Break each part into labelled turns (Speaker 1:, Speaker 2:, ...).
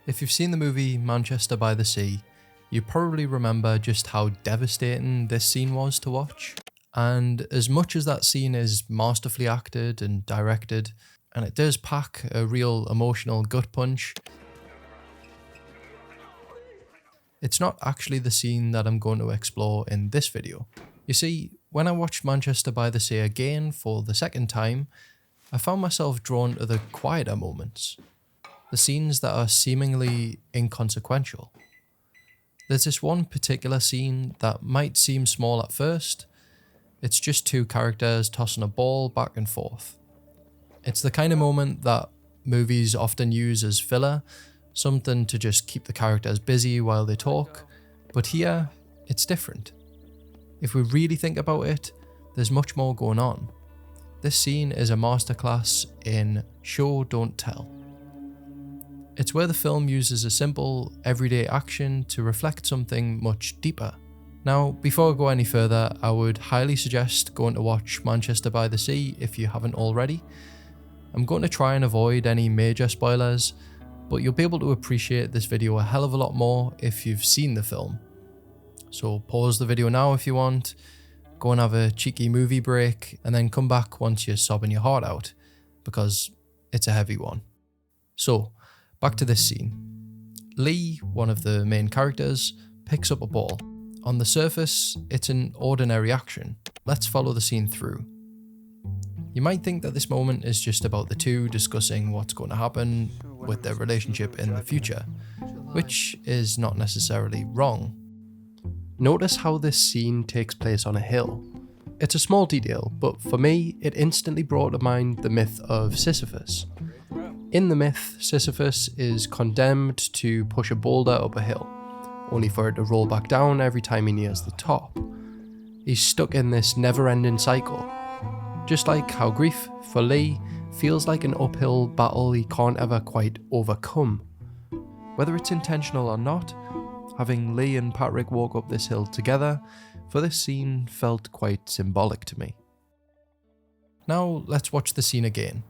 Speaker 1: If you've seen the movie Manchester by the Sea, you probably remember just how devastating this scene was to watch. And as much as that scene is masterfully acted and directed, and it does pack a real emotional gut punch, it's not actually the scene that I'm going to explore in this video. You see, when I watched Manchester by the Sea again for the second time, I found myself drawn to the quieter moments. The scenes that are seemingly inconsequential. There's this one particular scene that might seem small at first. It's just two characters tossing a ball back and forth. It's the kind of moment that movies often use as filler, something to just keep the characters busy while they talk, but here, it's different. If we really think about it, there's much more going on. This scene is a masterclass in show don't tell. It's where the film uses a simple, everyday action to reflect something much deeper. Now, before I go any further, I would highly suggest going to watch Manchester by the Sea if you haven't already. I'm going to try and avoid any major spoilers, but you'll be able to appreciate this video a hell of a lot more if you've seen the film. So pause the video now if you want, go and have a cheeky movie break, and then come back once you're sobbing your heart out, because it's a heavy one. So, back to this scene. Lee, one of the main characters, picks up a ball. On the surface, it's an ordinary action. Let's follow the scene through. You might think that this moment is just about the two discussing what's going to happen with their relationship in the future, which is not necessarily wrong. Notice how this scene takes place on a hill. It's a small detail, but for me, it instantly brought to mind the myth of Sisyphus. In the myth, Sisyphus is condemned to push a boulder up a hill, only for it to roll back down every time he nears the top. He's stuck in this never-ending cycle. Just like how grief, for Lee, feels like an uphill battle he can't ever quite overcome. Whether it's intentional or not, having Lee and Patrick walk up this hill together for this scene felt quite symbolic to me. Now let's watch the scene again.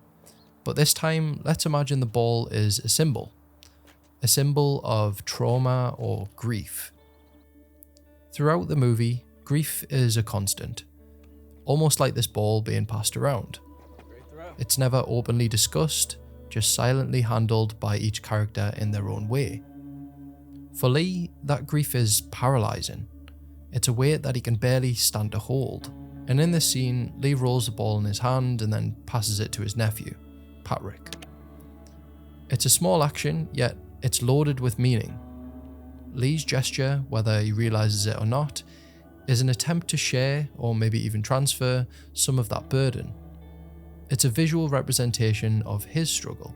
Speaker 1: But this time, let's imagine the ball is a symbol of trauma or grief. Throughout the movie, grief is a constant, almost like this ball being passed around. It's never openly discussed, just silently handled by each character in their own way. For Lee, that grief is paralysing. It's a weight that he can barely stand to hold. And in this scene, Lee rolls the ball in his hand and then passes it to his nephew, Patrick. It's a small action, yet it's loaded with meaning. Lee's gesture, whether he realises it or not, is an attempt to share, or maybe even transfer, some of that burden. It's a visual representation of his struggle.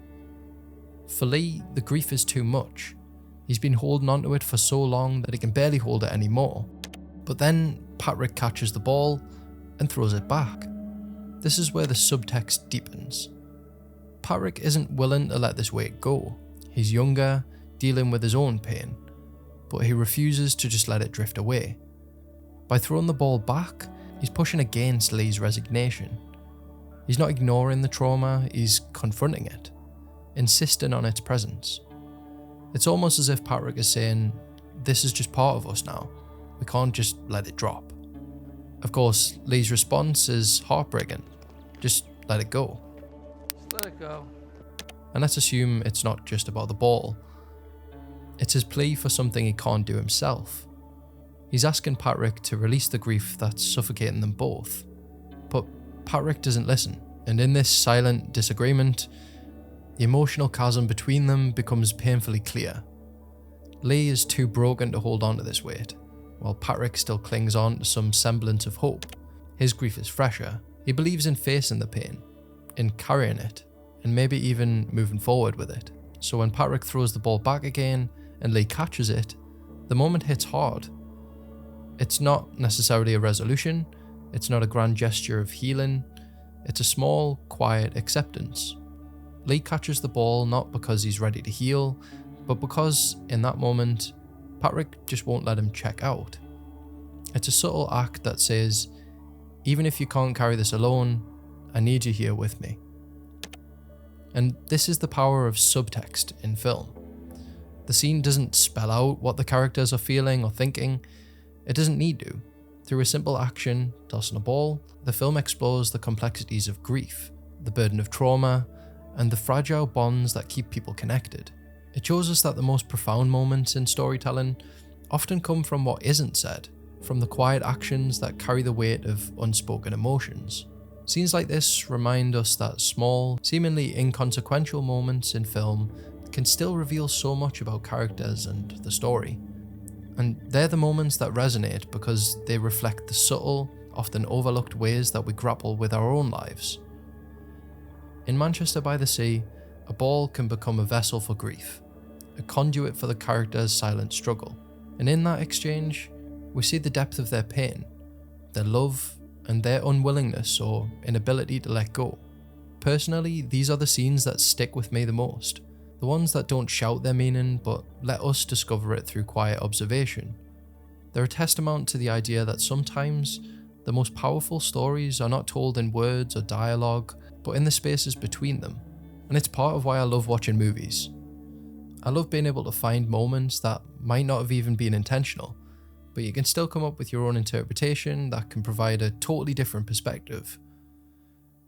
Speaker 1: For Lee, the grief is too much. He's been holding onto it for so long that he can barely hold it anymore. But then Patrick catches the ball and throws it back. This is where the subtext deepens. Patrick isn't willing to let this weight go. He's younger, dealing with his own pain, but he refuses to just let it drift away. By throwing the ball back, he's pushing against Lee's resignation. He's not ignoring the trauma, he's confronting it, insisting on its presence. It's almost as if Patrick is saying, this is just part of us now, we can't just let it drop. Of course, Lee's response is heartbreaking, just let it go.
Speaker 2: Let it go.
Speaker 1: And let's assume it's not just about the ball. It's his plea for something he can't do himself. He's asking Patrick to release the grief that's suffocating them both. But Patrick doesn't listen, and in this silent disagreement, the emotional chasm between them becomes painfully clear. Lee is too broken to hold on to this weight, while Patrick still clings on to some semblance of hope. His grief is fresher. He believes in facing the pain, in carrying it, and maybe even moving forward with it. So when Patrick throws the ball back again and Lee catches it, the moment hits hard. It's not necessarily a resolution, it's not a grand gesture of healing, it's a small, quiet acceptance. Lee catches the ball not because he's ready to heal, but because, in that moment, Patrick just won't let him check out. It's a subtle act that says, even if you can't carry this alone, I need you here with me. And this is the power of subtext in film. The scene doesn't spell out what the characters are feeling or thinking. It doesn't need to. Through a simple action, tossing a ball, the film explores the complexities of grief, the burden of trauma, and the fragile bonds that keep people connected. It shows us that the most profound moments in storytelling often come from what isn't said, from the quiet actions that carry the weight of unspoken emotions. Scenes like this remind us that small, seemingly inconsequential moments in film can still reveal so much about characters and the story. And they're the moments that resonate because they reflect the subtle, often overlooked ways that we grapple with our own lives. In Manchester by the Sea, a ball can become a vessel for grief, a conduit for the character's silent struggle. And in that exchange, we see the depth of their pain, their love, and their unwillingness or inability to let go. Personally, these are the scenes that stick with me the most. The ones that don't shout their meaning, but let us discover it through quiet observation. They're a testament to the idea that sometimes the most powerful stories are not told in words or dialogue, but in the spaces between them. And it's part of why I love watching movies. I love being able to find moments that might not have even been intentional, but you can still come up with your own interpretation that can provide a totally different perspective.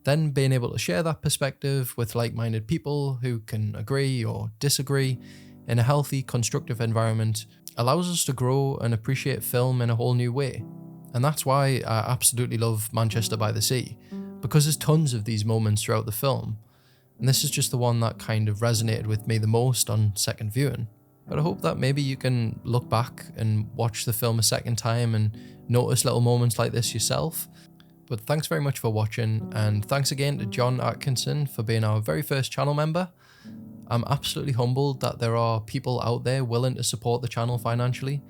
Speaker 1: Then being able to share that perspective with like-minded people who can agree or disagree in a healthy, constructive environment allows us to grow and appreciate film in a whole new way. And that's why I absolutely love Manchester by the Sea, because there's tons of these moments throughout the film. And this is just the one that kind of resonated with me the most on second viewing. But I hope that maybe you can look back and watch the film a second time and notice little moments like this yourself. But thanks very much for watching, and thanks again to John Atkinson for being our very first channel member. I'm absolutely humbled that there are people out there willing to support the channel financially.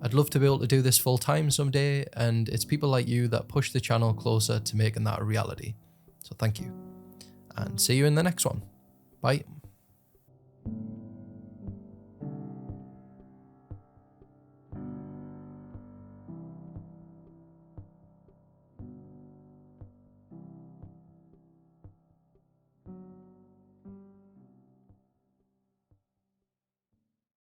Speaker 1: I'd love to be able to do this full time someday, and it's people like you that push the channel closer to making that a reality. So thank you, and see you in the next one. Bye.